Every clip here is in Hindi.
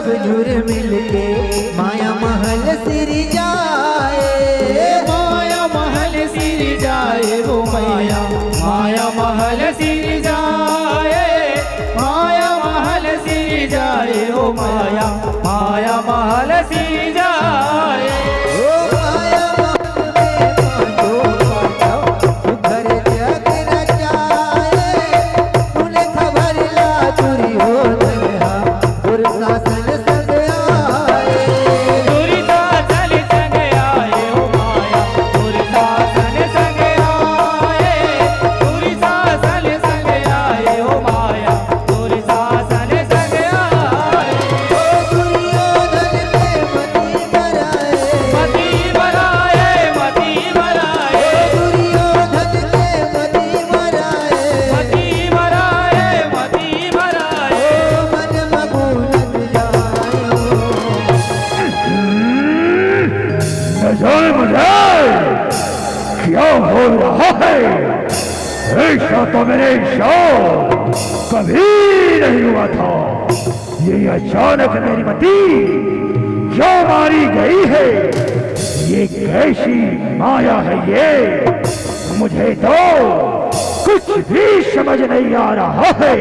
सब झुर मिलके माया महल सिर जाए, माया महल सिर जाए वो मैया, माया महल सिर जाए, माया महल सिर जाए ओ माया, माया महल सिर जाए। क्या हो रहा है? ऐसा तो मेरे शौक कभी नहीं हुआ था। ये अचानक मेरी मती क्यों मारी गई है? ये कैसी माया है ये? मुझे तो कुछ भी समझ नहीं आ रहा है।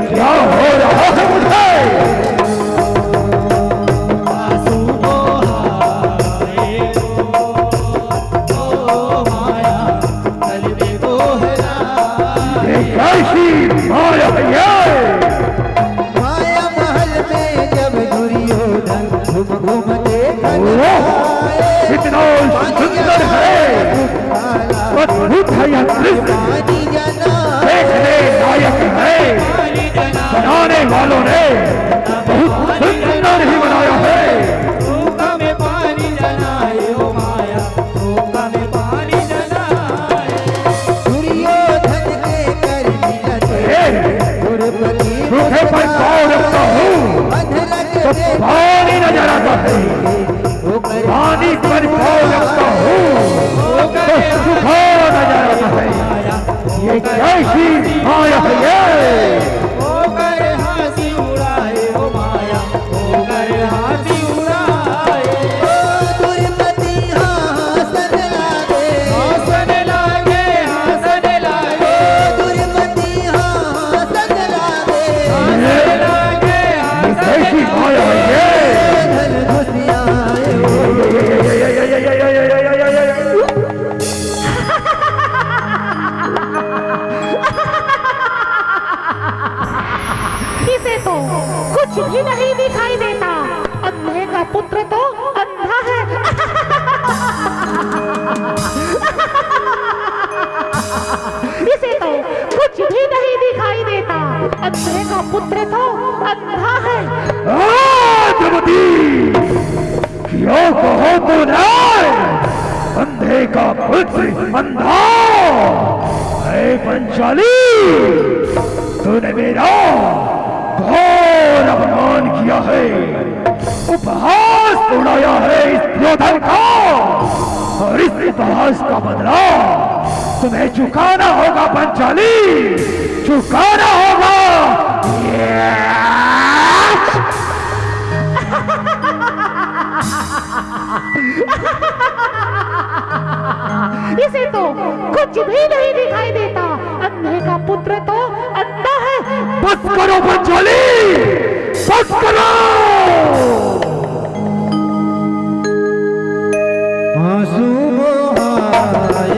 क्या हो रहा है मुझे? ये कैसी माया है ये? माया महल में जब दुर्योधन घूम घूम देखा, कितना सुंदर है, अद्भुत है यह दृश्य, देखने लायक है। बनाने वालों ने बहुत सुंदर ही बनाया है। में पानी जनाए ओ माया, में पानी जनाए। दुर्योधन के कर रूखे पर पाँव रखता हूँ तो पानी नजर आता है, पानी पर पाँव रखता हूँ तो सूखा नजर आता है। ये कैसी माया है ये? हाथी उड़ाए ओ माया, हाथी उड़ाए। दुर्मति हासन लागे, हासन लागे, हासन लागे, दुर्मति हासन लागे, हासन लागे, ये कैसी माया है ये? धन घुसियाए इसे तो कुछ भी नहीं दिखाई देता। अंधे का पुत्र तो अंधा है। इसे तो कुछ भी नहीं दिखाई देता। अंधे का पुत्र तो अंधा है। द्रौपदी, क्यों कहो तो नहीं? अंधे का पुत्र अंधा? ऐ पंचाली, तूने मेरा घोर अपमान किया है, उपहास उड़ाया है इस दुर्योधन का, और इस उपहास का बदला तुम्हें चुकाना होगा पंचाली, चुकाना होगा। इसे तो कुछ भी नहीं दिखाई देता। अंधे का पुत्र तो अंधा है। बस करो पंचाली, बस करो। आंसू बहाए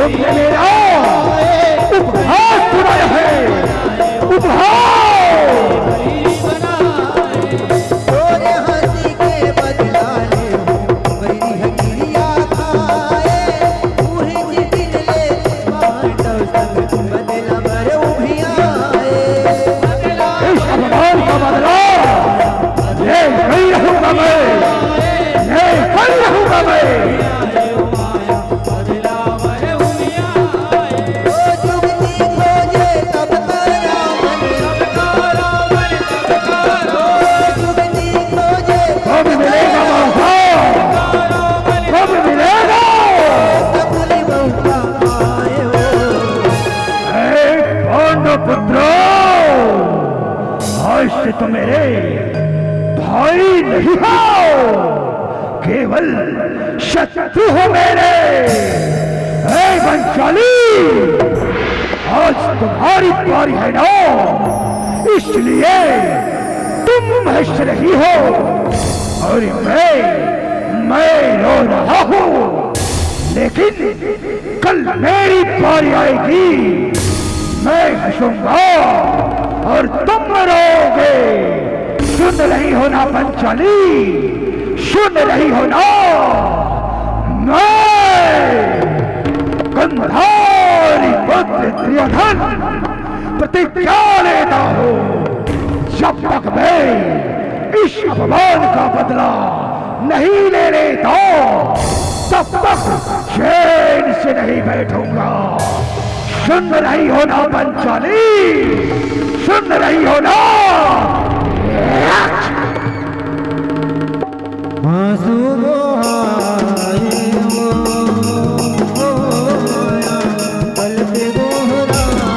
तुमने मेरा उपहास सुनाया है, उपहास। तोरे हंसी के बदला ले मेरी हकीरिया खाए उही दिल ले मांडव संग बदला भर उभियाए इस अपमान का बदला ये नहीं रहूंगा मैं, ये कल रहूंगा मैं। जुगती खोजे तब तारा मन जुगती खोजे कब मिलेगा मौका, कब मिलेगा? अपनी मौका आए हो पांडुपुत्र, आज से तो मेरे भाई नहीं हो, केवल शत्रु हो मेरे। बंचाली, आज तुम्हारी बारी है ना, इसलिए तुम महश रही हो और मैं रो रहा हूं, लेकिन कल मेरी बारी आएगी, मैं हंसूंगा और तुम रोगे। सुन रही हो ना पंचाली, सुन रही हो ना, मैं गंधारी पुत्र दुर्योधन प्रतिज्ञा लेता हूं, जब तक मैं इस अपमान का बदला नहीं ले लेता तब तक चैन से नहीं बैठूंगा। सुन रही हो ना पंचाली, सुन रही हो ना? आंसू बहाए हो माया पल पे गोहराए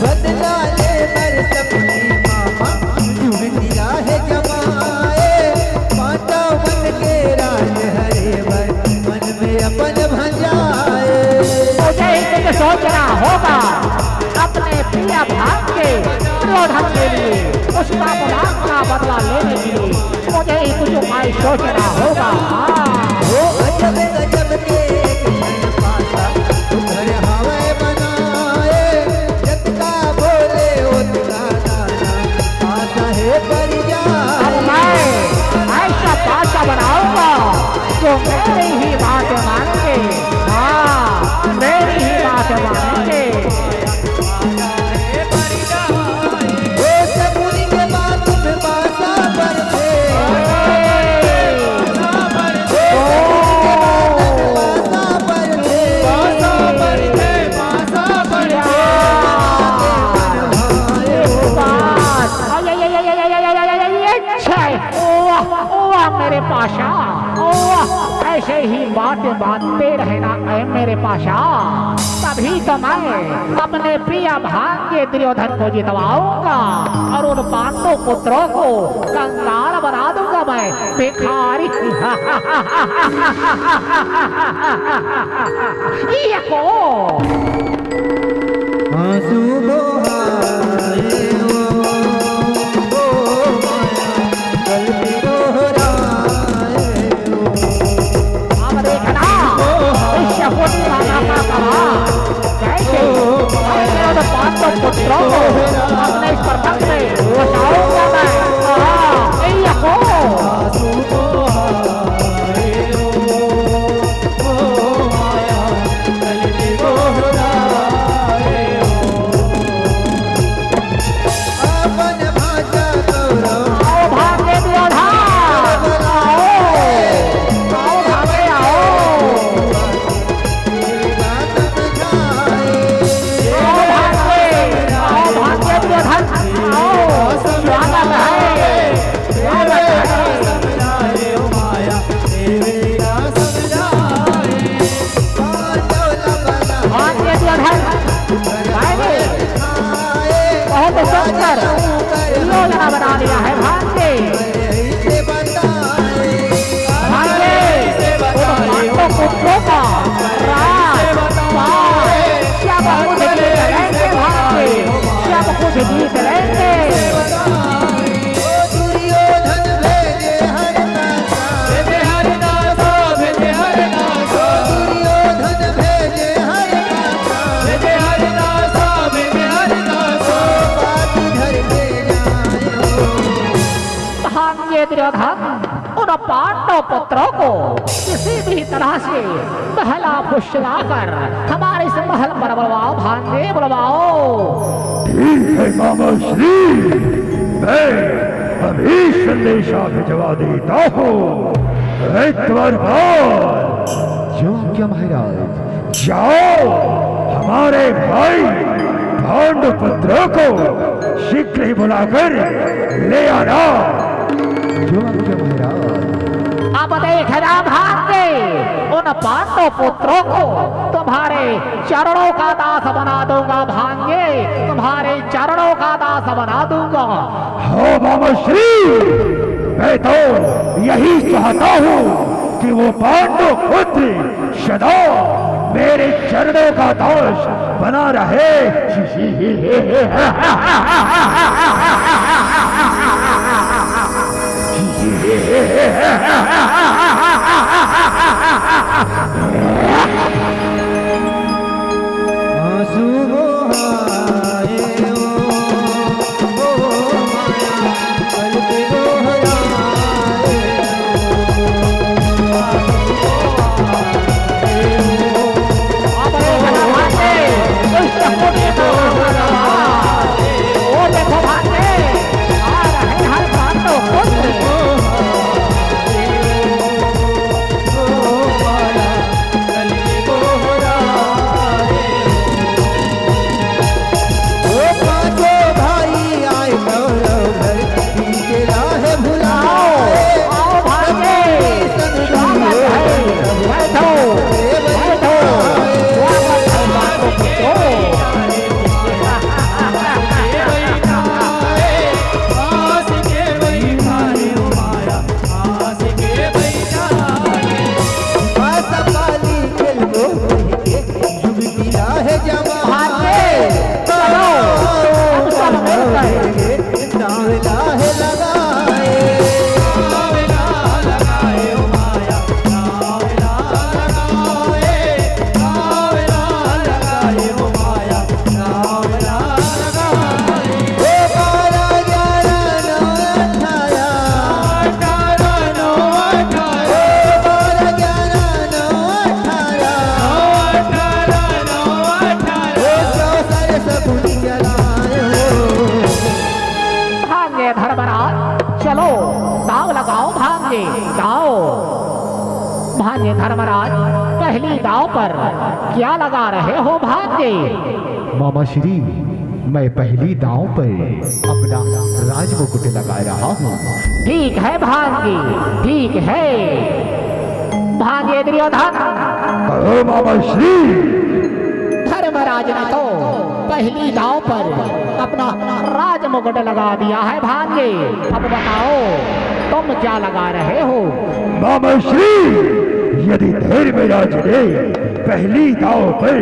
बदला ले मर सपनी मामा जुग दिया है जमाए पांडव मन के राज हरे वर मन में अपन भंजाए मुझे इसे सोचना होगा अपने प्रिय भाग के दुर्योधन के लिए, उसका बलात् का बदला लेने के लिए मुझे कुछ उपाय सोचना होगा। वो अजब गजब के एक मन पासा घर हवा बनाए जतका बोले उतना गाना आशा है पर अब जाए मैं ऐसा पासा बनाऊंगा जो मेरी ही बात मानेंगे, हाँ मेरी ही बात मानेंगे। वो सकुनी के बाद में पासा पर थे मेरे पाशा, ऐसे ही बातें बांधते रहना है मेरे पाशा, तभी तो मैं अपने प्रिय भाग्य दुर्योधन को जितवाऊंगा और उन पांडव पुत्रों को कंगाल बना दूंगा मैं, भिखारी। ये को आंसू बहाए हो माया पल पे गोहराए हो अब देखना इस शकुनी राजा का कमाल कैसे ऐसे उन पांडव पुत्रों को अपने इस प्रपंच में बचाऊंगा मैं। ये को अपन भाषा गौरव आओ भाग्य दुर्योधन, आओ भागे आओ, तेरा समझाए आओ भाग्य दुर्योधन। कर योजना बना लिया है भांजे। ऐसे बताए भांजे उन पुत्रों का राज पाल सब कुछ जीत लेंगे भांजे, सब कुछ जीत लेंगे। दुर्योधन भेजे हरनासा, दुर्योधन भेजे हरनासा, बात धर के जायो। भांजे दुर्योधन उन पांडव पुत्रों को किसी भी तरह से बहला फुसला कर हमारे इस महल पर बुलवाओ भांजे, बुलवाओ। ठीक है मामा श्री, मैं अभी संदेशा भिजवा देता हूँ। एक बार बाद जो आज्ञा महाराज। जाओ, हमारे भाई पांडु पुत्रों को शीघ्र ही बुलाकर ले आना। जो आज्ञा महाराज। अब देखना भांजे उन पांडव पुत्रों को तुम्हारे चरणों का दास बना दूंगा भांजे, तुम्हारे चरणों का दास बना दूंगा। हो मामा श्री, मैं तो यही चाहता हूँ कि वो पांडु पुत्र सदा मेरे चरणों का दास बना रहे। आंसू बहाए ओ माया, पल पे दोहराए। अब देखना भांजे दुष्ट पुण्य का महाराज। वो देखो भांजे आ रहे हैं पांडव पुत्र। ओ पांचों भाई आए गौरव घर, पीछे राह भुलाए। आओ भांजे, स्वागत है, बैठो बैठो, स्वागत है पांडव पुत्रों। आशा पाली खेल को के युग दिया है जवान। भांजे चलो हम सब मिलकर दावला है लगाए। ओ 12, 11, 9, 18, ओ 12, 11, 9, 18, ओ 14 सकुनी चलाए हो। भांजे धर्मराज चलो दाव लगाओ भांजे, जाओ। भांजे धर्मराज पहली दाव पर क्या लगा रहे हो भांजे? मामा श्री, मैं पहली दांव पर अपना राजमुकुट लगा रहा हूँ। ठीक है भांजे, ठीक है। भांजे दुर्योधन कहो मामा श्री। धर्मराज ने तो पहली दाव पर अपना राजमुकुट लगा दिया है भांजे। अब बताओ तुम क्या लगा रहे हो? मामा श्री, यदि धर्मराज ने पहली दाव पर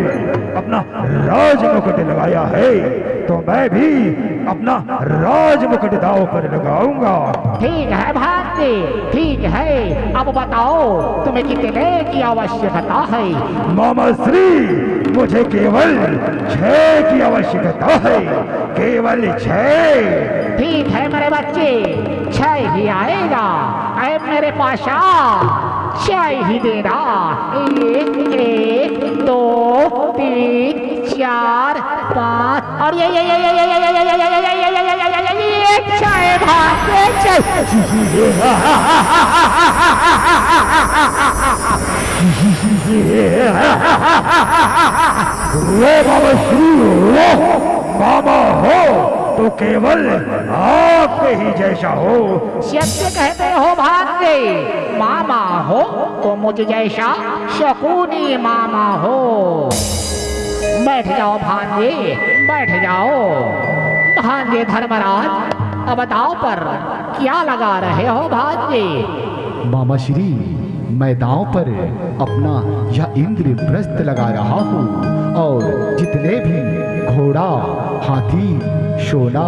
अपना राजमुकुट लगाया है तो मैं भी अपना राजमुकुट दाव पर लगाऊंगा। ठीक है भांजे, ठीक है। अब बताओ तुम्हें कितने की आवश्यकता है? मामा श्री, मुझे केवल 6 की आवश्यकता है, केवल 6। ठीक है मेरे बच्चे, 6 ही आएगा। ऐ मेरे पाशा 6 ही देना। 1, 2, 3, 4, 5 और ये 6 भांजे वो मामा श्री, वो मामा हो तो केवल आपके ही जैसा हो। सत्य कहते हो भांजे, मामा हो तो मुझ जैसा शकुनी मामा हो। बैठ जाओ भांजे, बैठ जाओ। भांजे धर्मराज, अब दांव पर क्या लगा रहे हो भांजे? मामा श्री, मैं दांव पर अपना यह इंद्रप्रस्थ लगा रहा हूँ और जितने भी घोड़ा, हाथी, सोना,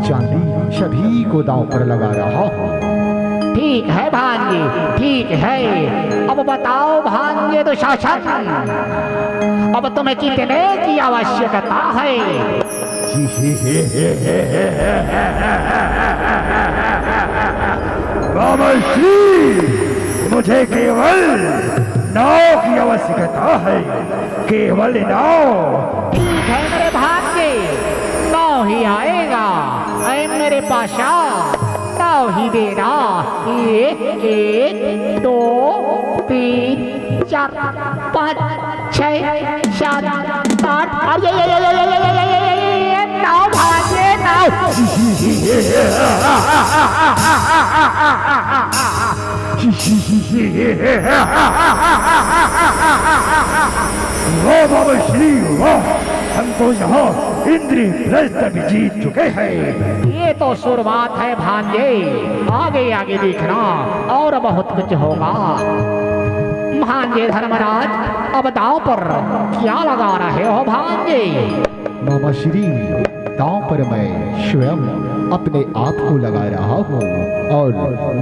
चांदी सभी को दांव पर लगा रहा हूँ। ठीक है भांजे, ठीक है। अब बताओ भांजे दुशासन, अब तुम्हें कितने की आवश्यकता है? मामा श्री, मुझे केवल 9 की आवश्यकता है, केवल 9। ठीक है मेरे भांजे, 9 ही आएगा। ऐ मेरे पाशा, 9 ही देना। 1 2 3 4 5 6 7 8। अरे ये 9 भांजे, 9। वाह बाबा श्री वाह, हम तो यहाँ इंद्रप्रस्थ भी जीत चुके हैं। ये तो शुरुआत है भांजे, आगे आगे देखना और बहुत कुछ होगा। भांजे धर्मराज, अब दांव पर क्या लगा रहे हो भांजे? मामा श्री, दांव पर मैं स्वयं अपने आप को लगा रहा हूँ और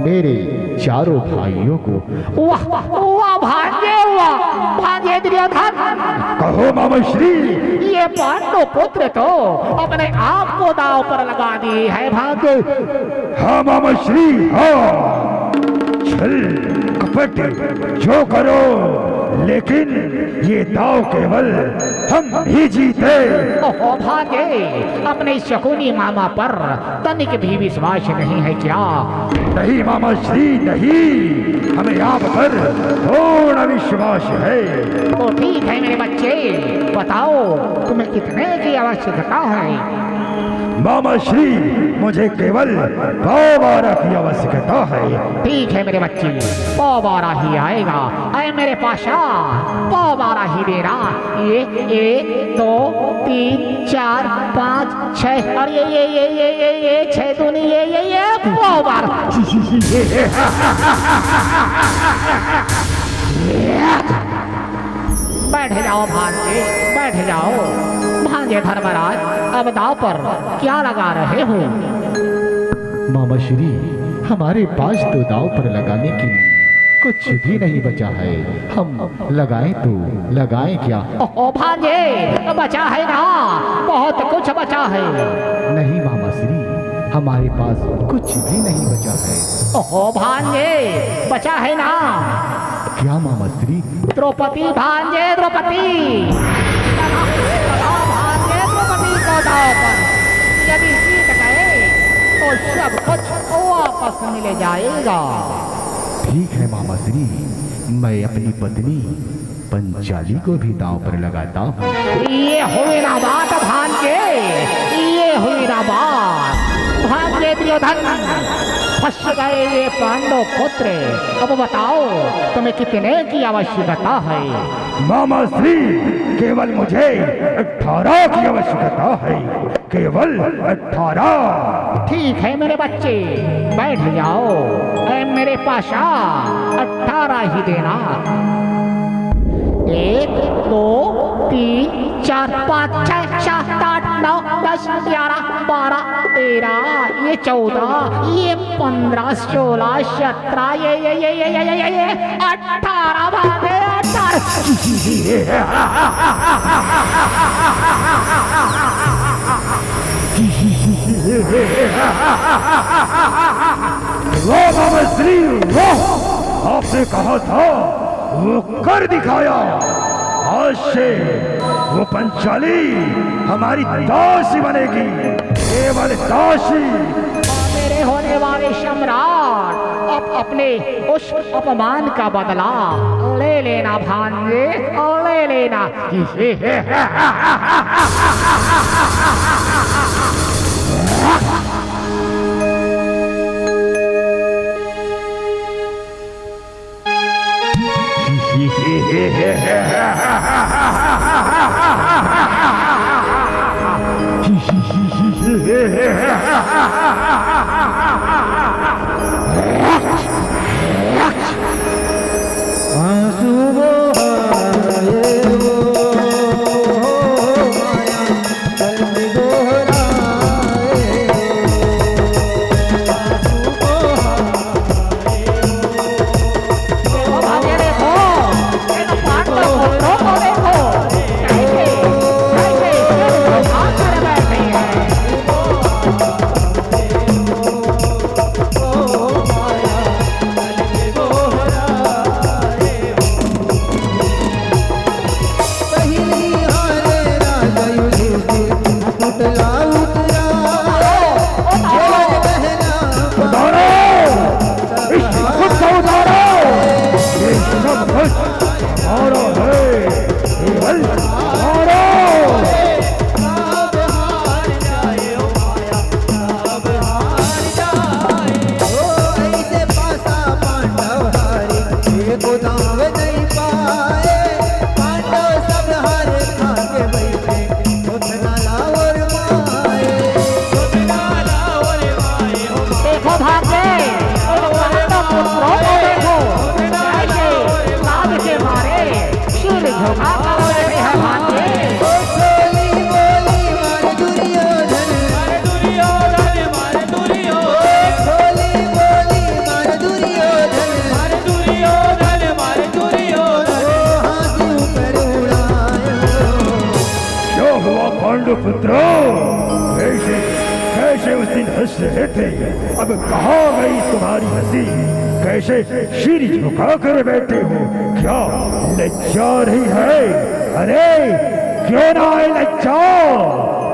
मेरे चारों भाइयों को। वाह वाह भांजे, वाह भांजे दुर्योधन। कहो मामा श्री। ये पांडव पुत्र तो अपने आप को दांव पर लगा दिए है भांजे। हाँ मामा श्री, हाँ। छल कपट जो करो, लेकिन ये दाव केवल हम ही जीते। ओहो भांजे, अपने शकुनी मामा पर तनिक भी विश्वास नहीं है क्या? नहीं मामा श्री नहीं, हमें आप पर पूर्ण विश्वास है। तो ठीक है मेरे बच्चे, बताओ तुम्हें कितने की आवश्यकता है? मामा श्री, मुझे केवल 12 की आवश्यकता है। ठीक है मेरे बच्चे, 12 ही आएगा। अरे मेरे पाशा, 12 ही देना। 1 2 3 4 5 6। और ये 6 दूनी ये 12। बैठ जाओ भांजे, बैठ जाओ। भांजे धर्मराज, अब दाव पर क्या लगा रहे हो? मामा श्री, हमारे पास तो दांव पर लगाने के लिए कुछ भी नहीं बचा है। हम लगाएं तो लगाएं क्या? ओहो भांजे, बचा है ना, बहुत कुछ बचा है। नहीं मामा श्री, हमारे पास कुछ भी नहीं बचा है। ओहो भांजे, बचा है ना? क्या मामा श्री? द्रौपदी भांजे, द्रौपदी। लगाओ भांजे द्रौपदी को दाव पर। यदि जीत गए तो सब कुछ वापस मिल जाएगा। ठीक है मामा श्री, मैं अपनी पत्नी पंचाली को भी दांव पर लगाता हूँ। ये हुई ना बात भांजे, ये हुई ना बात। भांजे दुर्योधन, फंस गए ये पांडव पुत्र। अब बताओ तुम्हें कितने की आवश्यकता है? मामा श्री, केवल मुझे 18 की आवश्यकता है, केवल 18। ठीक है मेरे बच्चे, बैठ जाओ। ऐ मेरे पाशा, 18 ही देना। 1 2 3 4 5 6 7 8 9 10 11 12 13, ये 14, ये 15 16 17, ये 18 भागे 18। वो बाबा श्री, वो आपने कहा था वो कर दिखाया। आज से वो पंचाली हमारी दासी बनेगी, केवल दासी। मेरे होने वाले सम्राट, अब अपने उस अपमान का बदला ले लेना भांजे, ले लेना। हुआ पांडु पुत्रो? कैसे कैसे उस दिन हंस रहे थे, अब कहाँ गई तुम्हारी हंसी? कैसे सिर झुका कर बैठे हो? क्या लज्जा नहीं है? अरे क्यों ना है लज्जा?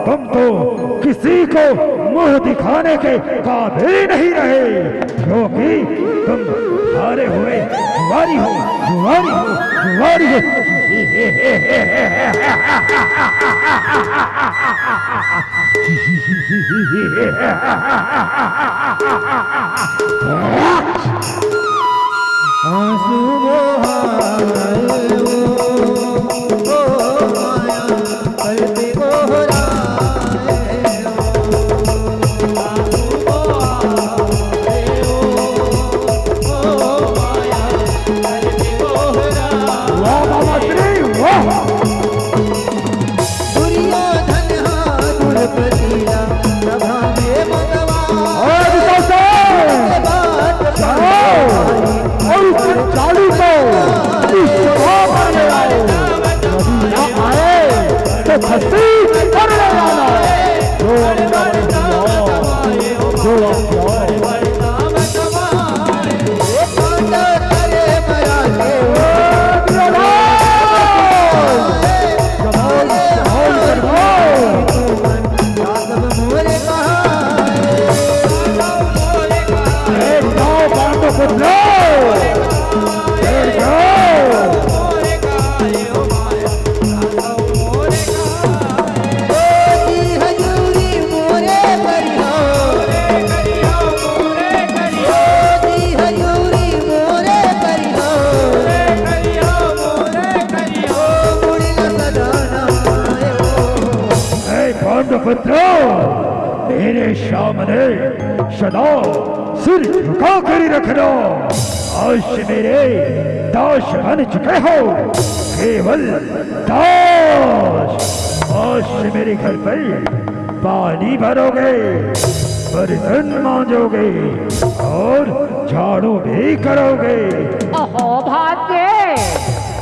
तुम तो किसी को मुंह दिखाने के काबिल नहीं रहे, क्योंकि तुम हारे हुए जुआरी हो, जुआरी हो, जुआरी हो। आंसू बहाए ओ माया करते गोहराए आंसू बहाए ओ माया करते गोहराए। वाह मामा श्री वाह। दुर्योधन हाथुर पतीला सभा में भगवान चालू को इस सभा पर ले आओ, यदि न आए तो खस्ती कर ले जाना। मेरे सामने सदा सिर झुका कर रखना। आज से मेरे दास बन चुके हो, केवल दास। आज से मेरे घर पर पानी भरोगे, बर्तन मांजोगे और झाड़ू भी करोगे। ओहो भाग्य,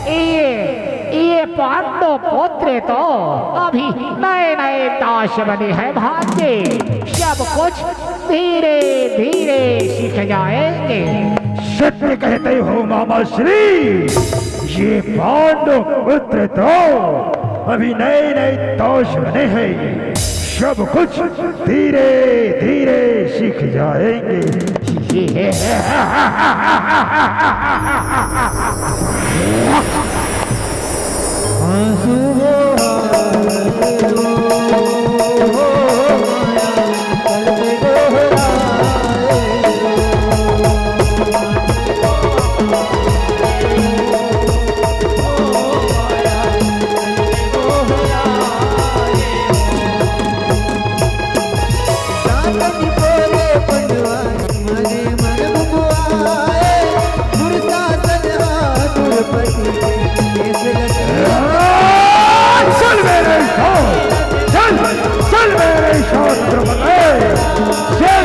ये पांडु पुत्र तो अभी नए नए दास बने हैं भाग्य। सब कुछ धीरे धीरे सीख जाएंगे। सत्य कहते हो मामा श्री, ये पांडु पुत्र तो अभी नए नए दास बने हैं, सब कुछ धीरे धीरे सीख जाएंगे। आंसू बहाए ओ माया करते गोहराए। जातनि बोले पंडवा मने मन मुआए, दुर्शासन हाथुर पति केस लगे। चल मेरे साथ, चल मेरे साथ चल।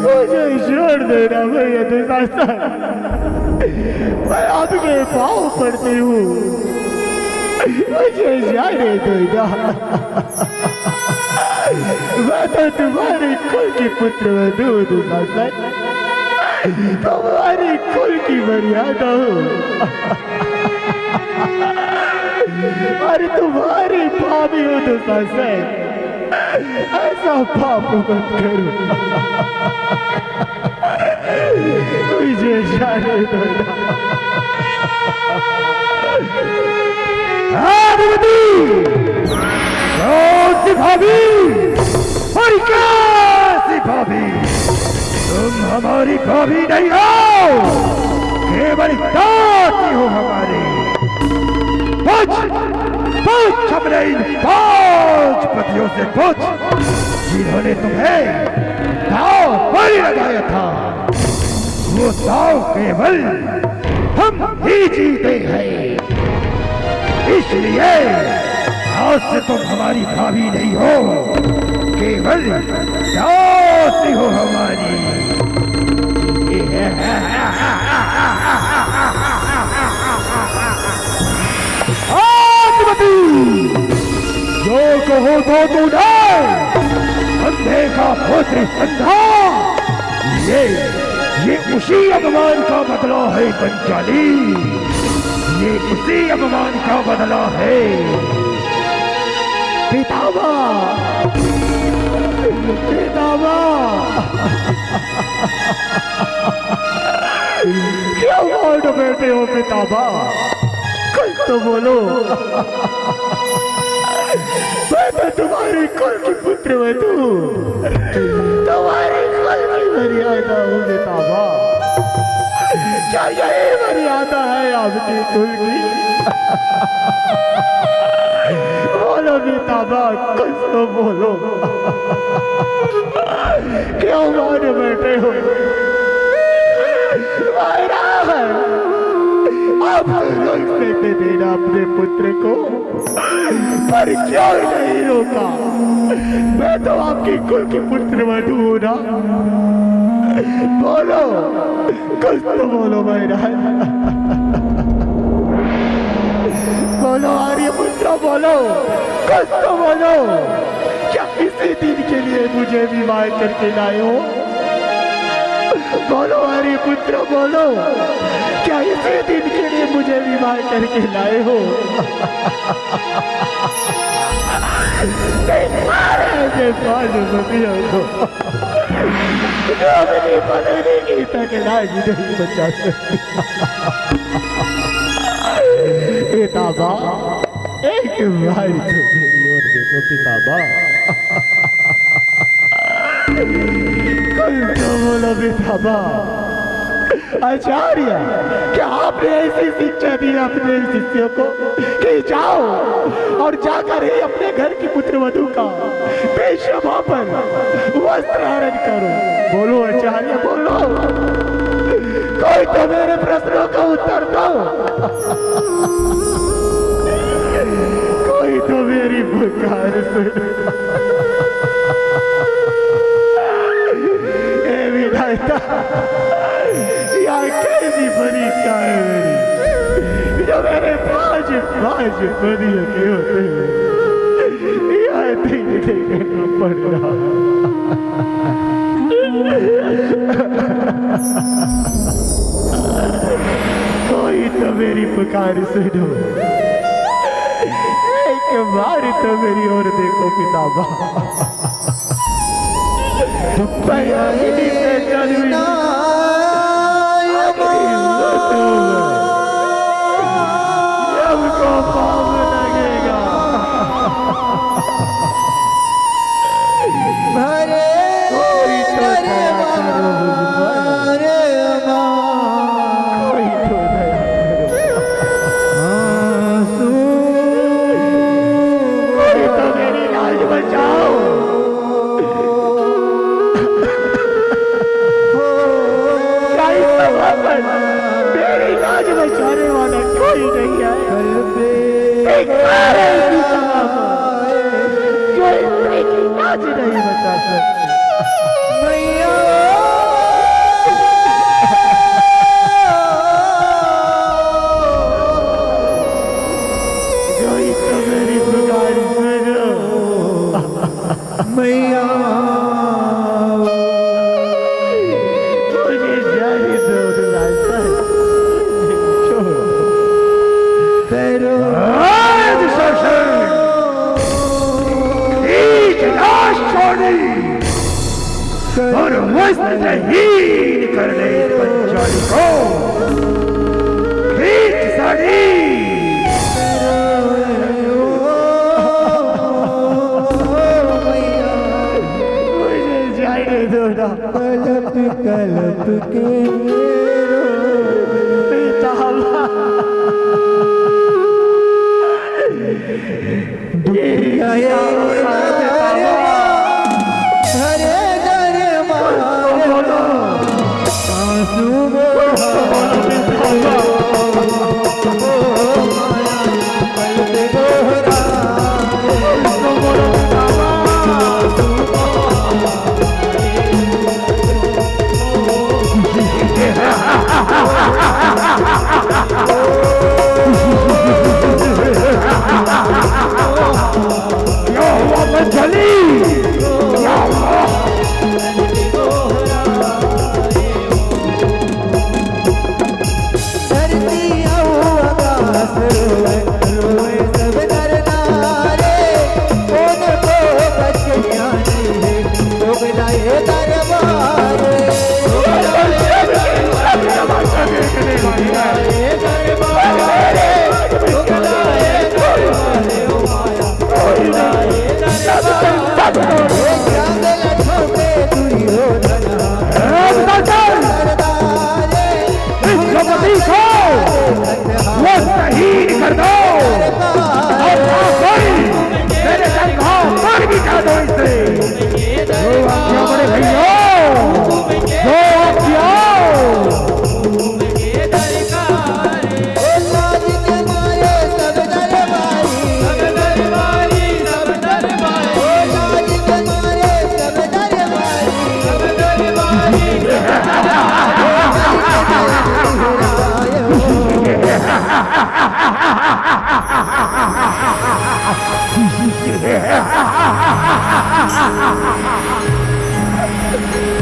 मुझे छोड़ देना भैया दुशासन, मैं आपके पाँव पड़ती हूँ, मुझे जाने दो ना। मैं तो तुम्हारे कुल की पुत्र हूँ दुशासन, तुम्हारे कुल की मर्यादा हूँ। और तुम्हारी भाभी हो तो ससे ऐसा पाप मत करो। मुझे जाने दो ना। आदिमती कौन सी भाभी और कैसी भाभी? तुम हमारी भाभी नहीं हो, केवल दासी हो हमारी। पूछ अपने इन 5 पतियों से पूछ जिन्होंने तुम्हें दाव पर लगाया था। वो दाव केवल हम ही जीते हैं, इसलिए आज से तुम हमारी भाभी नहीं हो, केवल दासी हो हमारी। जो कहो तो तूने अंधे का पुत्र अंधा, ये उसी अपमान का बदला है पंचाली, ये उसी अपमान का बदला है। पितामा पितामा क्या बोल बैठे हो पितामा? कुछ तो बोलो। मैं तो तुम्हारे कुल की पुत्र वधू, तुम्हारे कुल की मर्यादा हूँ पितामा। क्या यही मर्यादा है आपकी कुल की? बोलो पितामा, कुछ तो बोलो। क्यों मान बैठे हो? आप रोक सकते थे ना अपने पुत्र को, पर क्यों नहीं रोका? मैं तो आपकी कुल की पुत्र वधू हूँ ना। बोलो, कुछ तो बोलो महाराज। बोलो आर्यपुत्र, बोलो, कुछ तो बोलो। क्या इसी दिन के लिए मुझे विवाह करके लाए हो? बोलो आर्यपुत्र, बोलो, क्या इसी दिन के लिए मुझे विवाह करके लाए हो? तक लाज नहीं बचा सकती। पिताबा, एक बार तो मेरी ओर देखो पिताबा। कुछ तो बोलो पिताबा। आचार्य, क्या आपने ऐसी शिक्षा दी अपने शिष्यों को कि जाओ और जाकर ही अपने घर की पुत्र वधू का बेशर्मा पर वस्त्र हरण करो? बोलो आचार्य, बोलो, कोई तो मेरे प्रश्नों का उत्तर दो। कोई तो मेरी पुकार सुनो। ए विधाता, कैसी परीक्षा है मेरी, जो मेरे 5 पदियों के होते हुए यह देखना पड़ रहा। कोई तो मेरी पुकार सुनो, एक बार तो मेरी ओर देखो पिताबा। सबको पाप लगेगा। भरे कोई तो दया करो कोई तो दया करो। कोई तो मेरी लाज बचाओ। मेरी लाज बचाने वाला कोई नहीं है। एक बार ऐसी सभा जो इंद्र की लाज नहीं बचा सकती। मैया जो इतना मेरी पुकार सुनो। मैया मुझे जाने दो रास्ता छोड़ो। तेरो और वस्त्रहीन कर दे इस पंचाली को। खींच साड़ी। मुझे जाने दो ना। कलप कलप के हरे हरे मारो आंसू वस्त्रहीन कर दो और मेरे संघाव पर बिठा दो इसे। जो आज्ञा बड़े भैया, जो आज्ञा।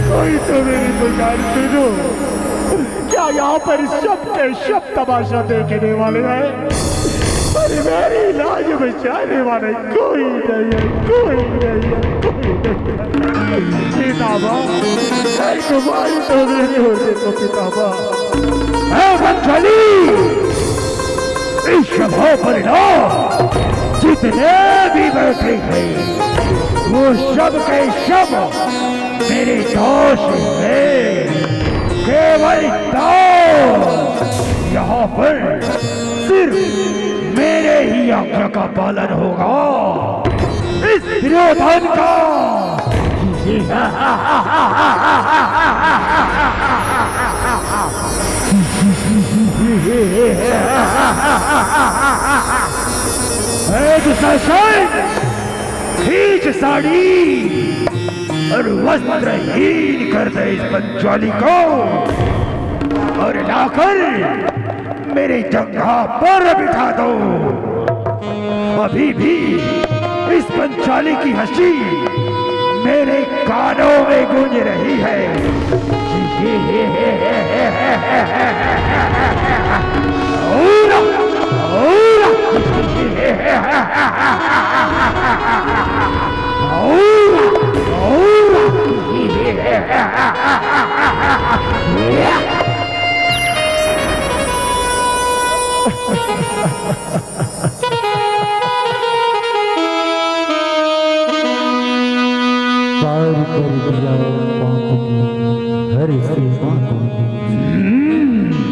कोई तो मेरी पुकार सुनो। क्या यहाँ पर सब के सब तमाशा देखने वाले हैं? अरे मेरी लाज बचाने वाले कोई नहीं है, कोई नहीं है, कोई नहीं। पिताबा, तुम्हारी तो मेरे होते तो पिताबा। पंचाली, इस सभा पर ना जितने भी बैठे हैं वो सब के सब मेरे दोष हैं। केवल यहाँ पर सिर्फ मेरे ही आज्ञा का पालन होगा। इस दुर्योधन का खींच साड़ी और वस्त्रहीन कर दे इस पंचाली को और लाकर मेरे जंघा पर बिठा दो। अभी भी इस पंचाली की हंसी मेरे कानों में गूंज रही है। पार कर दिया पाप की हर सीमा को,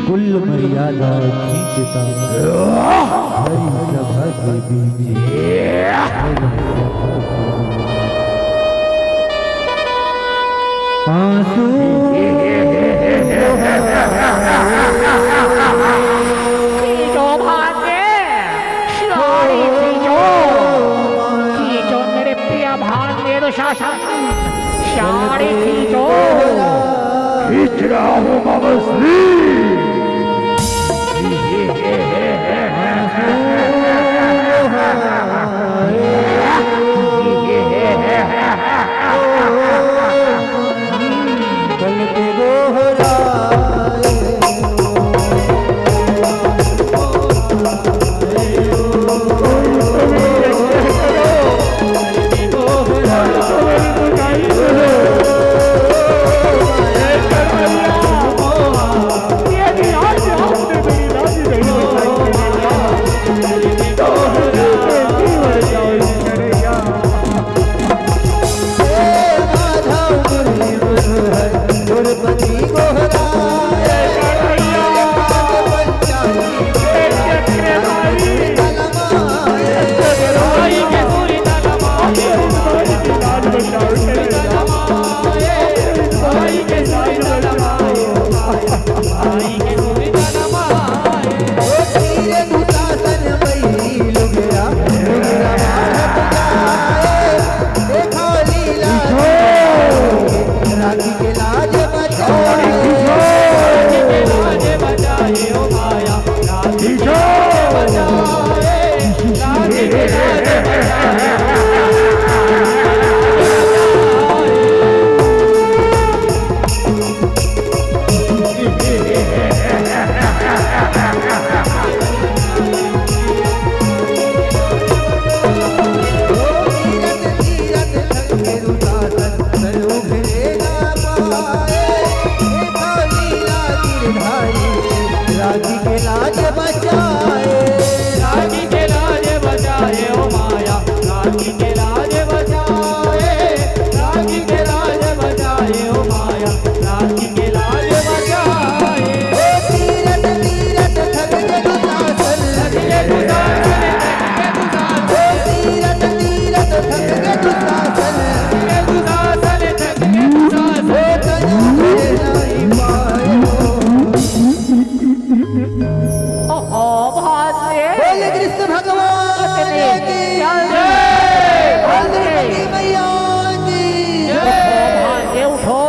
कुल मर्यादा खींचता हरी सभा के बीच। आंसू खींचो भाग्य, साड़ी खींचो मेरे प्रिय भाग्य दुशासन, साड़ी खींचो। खींच रहा हूँ बाबश्री। इंद्रवती मैया की भाग्य उठो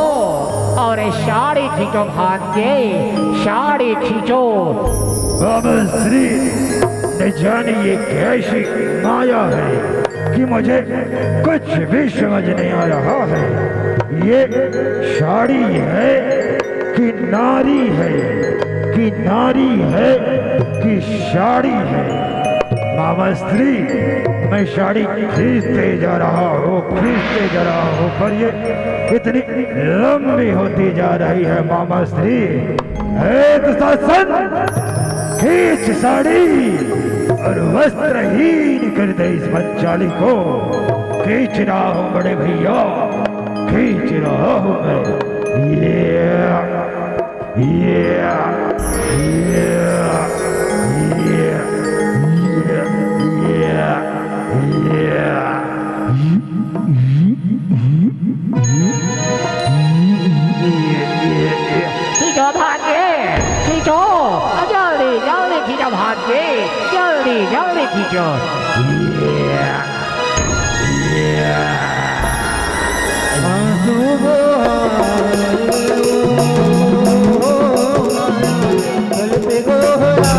और ये साड़ी खींचो, भाग्य साड़ी खींचो। बाबा श्री न जाने ये कैसी माया है कि मुझे कुछ भी समझ नहीं आ रहा है। ये साड़ी है कि नारी है, कि नारी है कि साड़ी है। मामा स्त्री मैं साड़ी खींचते जा रहा हूँ, खींचते जा रहा हूँ, पर ये इतनी लंबी होती जा रही है। मामा स्त्री हे दुशासन, खींच साड़ी और वस्त्रहीन कर दे इस पंचाली को। खींच रहा हूँ बड़े भैया, खींच रहा हूँ मैं। खींचो भाग्य, खींचो, जल्दी जल्दी खींचो भाग्य, जल्दी जल्दी खींचो। गल पे गोहरा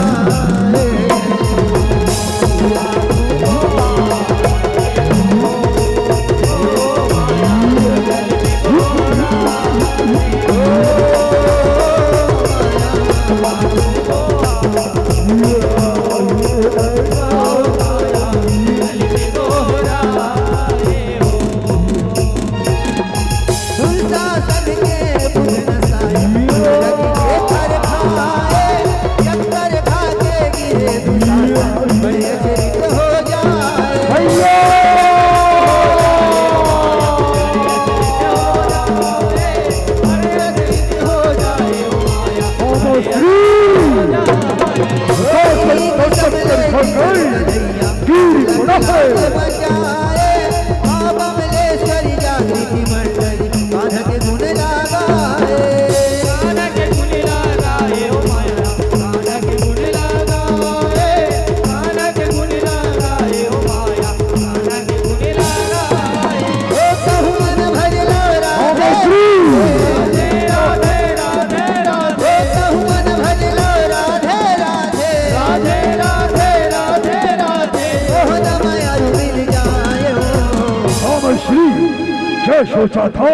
सोचा था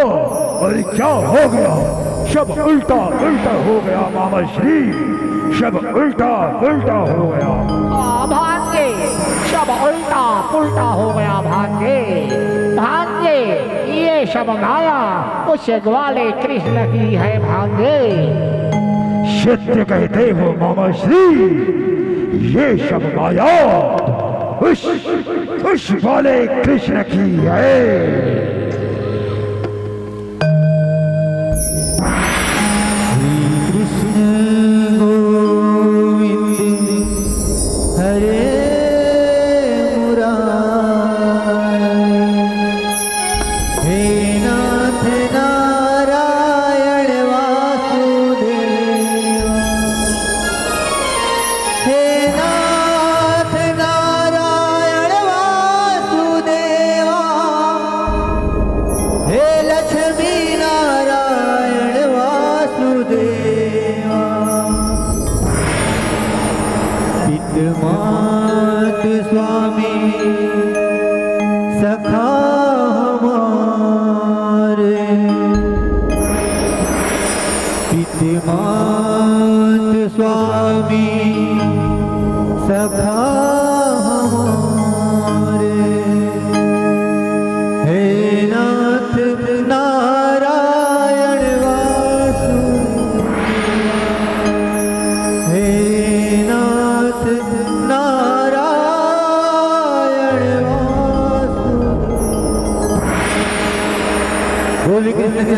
और क्या हो गया, सब उल्टा उल्टा हो गया। मामा श्री सब उल्टा उल्टा हो गया। भाग्य सब उल्टा पुल्टा हो गया। भाग्य भाग्य ये सब माया उस ग्वाले कृष्ण की है। भाग्य सत्य कहते हो मामा श्री, ये सब माया उस वाले कृष्ण की है।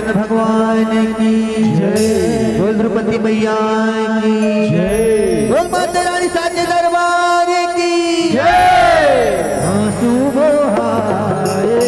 भगवान की जय, बोल द्रौपदी मैया की जय, बोल माता रानी साचे दरबार की जय। आंसू बहाए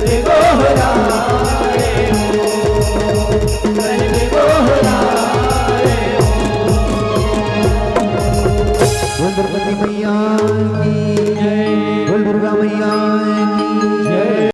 पे गोहराए हो, कर पे गोहराए बोल द्रौपदी मैया की जय। बोल दुर्गा मैया की